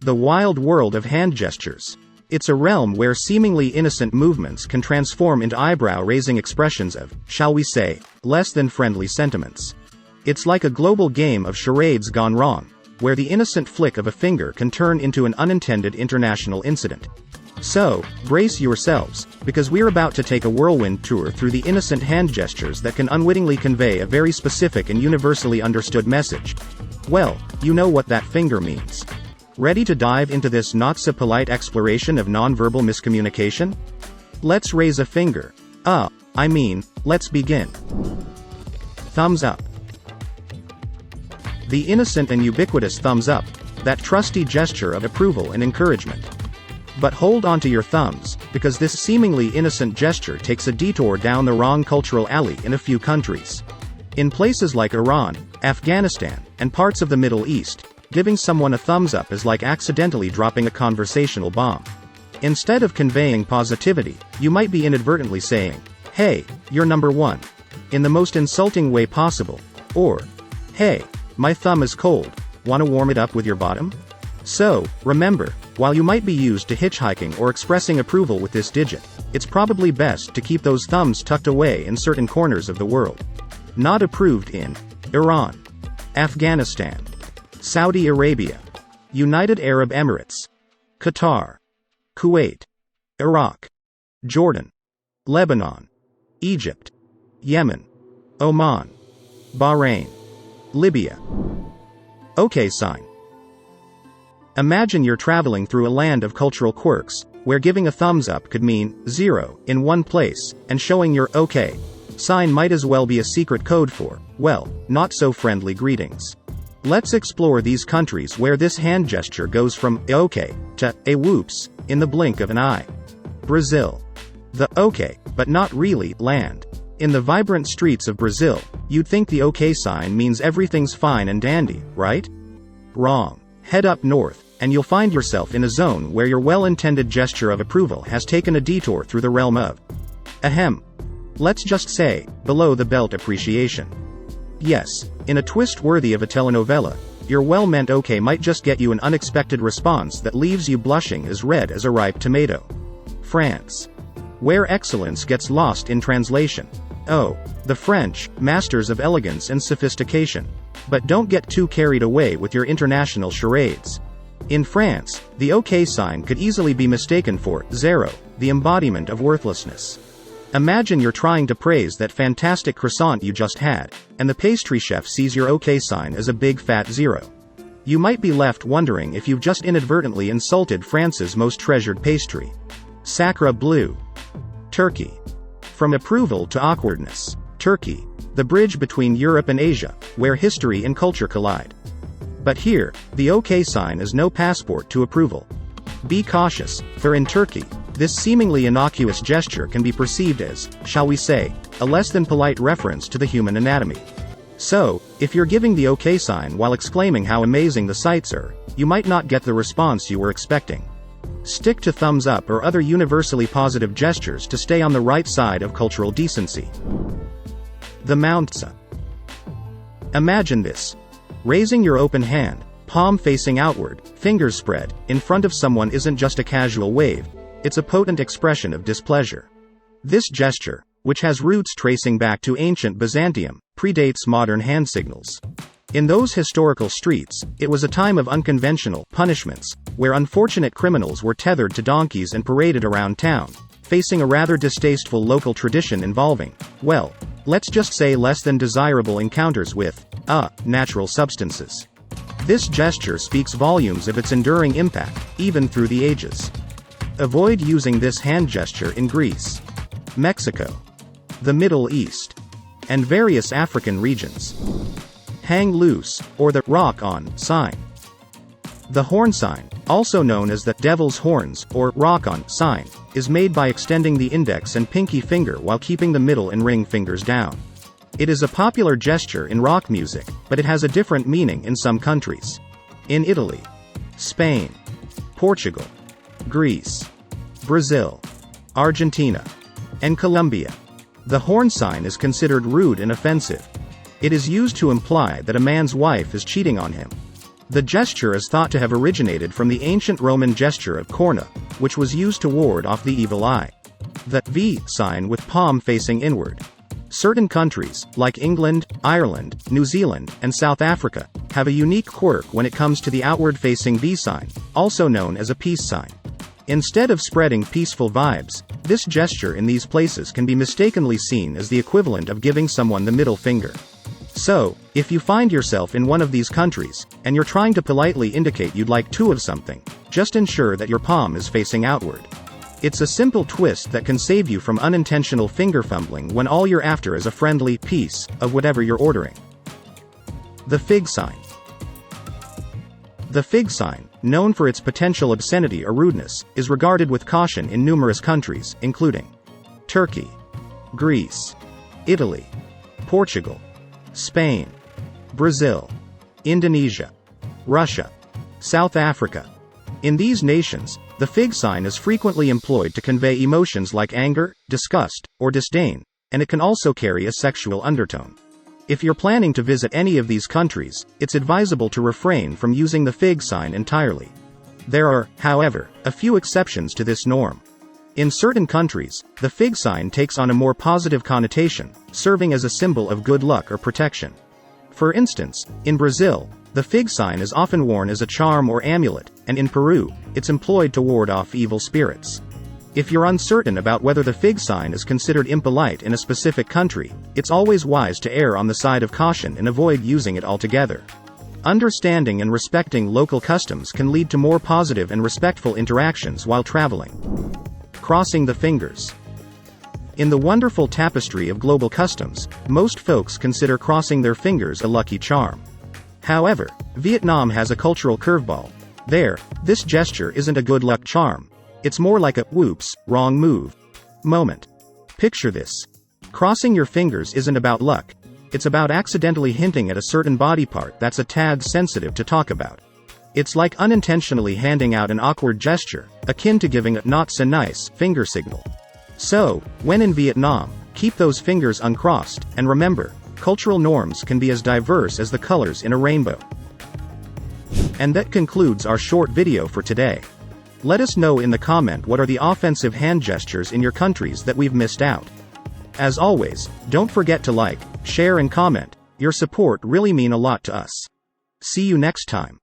The wild world of hand gestures. It's a realm where seemingly innocent movements can transform into eyebrow-raising expressions of, shall we say, less than friendly sentiments. It's like a global game of charades gone wrong, where the innocent flick of a finger can turn into an unintended international incident. So, brace yourselves, because we're about to take a whirlwind tour through the innocent hand gestures that can unwittingly convey a very specific and universally understood message. Well, you know what that finger means. Ready to dive into this not-so-polite exploration of nonverbal miscommunication? Let's raise a finger. Let's begin. Thumbs up. The innocent and ubiquitous thumbs up, that trusty gesture of approval and encouragement. But hold on to your thumbs, because this seemingly innocent gesture takes a detour down the wrong cultural alley in a few countries. In places like Iran, Afghanistan, and parts of the Middle East, giving someone a thumbs up is like accidentally dropping a conversational bomb. Instead of conveying positivity, you might be inadvertently saying, "Hey, you're number one," in the most insulting way possible. Or, "Hey, my thumb is cold, wanna warm it up with your bottom?" So, remember, while you might be used to hitchhiking or expressing approval with this digit, it's probably best to keep those thumbs tucked away in certain corners of the world. Not approved in Iran, Afghanistan, Saudi Arabia, United Arab Emirates, Qatar, Kuwait, Iraq, Jordan, Lebanon, Egypt, Yemen, Oman, Bahrain, Libya. OK sign. Imagine you're traveling through a land of cultural quirks, where giving a thumbs up could mean 0 in one place, and showing your OK sign might as well be a secret code for, well, not so friendly greetings. Let's explore these countries where this hand gesture goes from OK to a whoops in the blink of an eye. Brazil. The OK, but not really, land. In the vibrant streets of Brazil, you'd think the OK sign means everything's fine and dandy, right? Wrong. Head up north, and you'll find yourself in a zone where your well-intended gesture of approval has taken a detour through the realm of let's just say, below-the-belt appreciation. Yes, in a twist worthy of a telenovela, your well-meant OK might just get you an unexpected response that leaves you blushing as red as a ripe tomato. France. Where excellence gets lost in translation. Oh, the French, masters of elegance and sophistication. But don't get too carried away with your international charades. In France, the OK sign could easily be mistaken for 0, the embodiment of worthlessness. Imagine you're trying to praise that fantastic croissant you just had, and the pastry chef sees your OK sign as a big fat 0. You might be left wondering if you've just inadvertently insulted France's most treasured pastry. Sacre bleu. Turkey. From approval to awkwardness. Turkey, the bridge between Europe and Asia, where history and culture collide. But here, the OK sign is no passport to approval. Be cautious, for in Turkey, this seemingly innocuous gesture can be perceived as, shall we say, a less than polite reference to the human anatomy. So, if you're giving the OK sign while exclaiming how amazing the sights are, you might not get the response you were expecting. Stick to thumbs up or other universally positive gestures to stay on the right side of cultural decency. The Mountsa. Imagine this. Raising your open hand, palm facing outward, fingers spread, in front of someone isn't just a casual wave, it's a potent expression of displeasure. This gesture, which has roots tracing back to ancient Byzantium, predates modern hand signals. In those historical streets, it was a time of unconventional punishments, where unfortunate criminals were tethered to donkeys and paraded around town, facing a rather distasteful local tradition involving, well, let's just say less than desirable encounters with, natural substances. This gesture speaks volumes of its enduring impact, even through the ages. Avoid using this hand gesture in Greece, Mexico, the Middle East, and various African regions. Hang loose, or the rock on sign. The horn sign, also known as the devil's horns or rock on sign, is made by extending the index and pinky finger while keeping the middle and ring fingers down. It is a popular gesture in rock music, but it has a different meaning in some countries. In Italy, Spain, Portugal, Greece, Brazil, Argentina, and Colombia, the horn sign is considered rude and offensive. It is used to imply that a man's wife is cheating on him. The gesture is thought to have originated from the ancient Roman gesture of corna, which was used to ward off the evil eye. The V sign with palm facing inward. Certain countries, like England, Ireland, New Zealand, and South Africa, have a unique quirk when it comes to the outward-facing V sign, also known as a peace sign. Instead of spreading peaceful vibes, this gesture in these places can be mistakenly seen as the equivalent of giving someone the middle finger. So, if you find yourself in one of these countries, and you're trying to politely indicate you'd like two of something, just ensure that your palm is facing outward. It's a simple twist that can save you from unintentional finger fumbling when all you're after is a friendly piece of whatever you're ordering. The fig sign. The fig sign, known for its potential obscenity or rudeness, is regarded with caution in numerous countries, including Turkey, Greece, Italy, Portugal, Spain, Brazil, Indonesia, Russia, South Africa. In these nations, the fig sign is frequently employed to convey emotions like anger, disgust, or disdain, and it can also carry a sexual undertone. If you're planning to visit any of these countries, it's advisable to refrain from using the fig sign entirely. There are, however, a few exceptions to this norm. In certain countries, the fig sign takes on a more positive connotation, serving as a symbol of good luck or protection. For instance, in Brazil, the fig sign is often worn as a charm or amulet, and in Peru, it's employed to ward off evil spirits. If you're uncertain about whether the fig sign is considered impolite in a specific country, it's always wise to err on the side of caution and avoid using it altogether. Understanding and respecting local customs can lead to more positive and respectful interactions while traveling. Crossing the fingers. In the wonderful tapestry of global customs, most folks consider crossing their fingers a lucky charm. However, Vietnam has a cultural curveball. There, this gesture isn't a good luck charm. It's more like a whoops, wrong move moment. Picture this. Crossing your fingers isn't about luck. It's about accidentally hinting at a certain body part that's a tad sensitive to talk about. It's like unintentionally handing out an awkward gesture, akin to giving a not so nice finger signal. So, when in Vietnam, keep those fingers uncrossed, and remember, cultural norms can be as diverse as the colors in a rainbow. And that concludes our short video for today. Let us know in the comment what are the offensive hand gestures in your countries that we've missed out. As always, don't forget to like, share and comment. Your support really mean a lot to us. See you next time.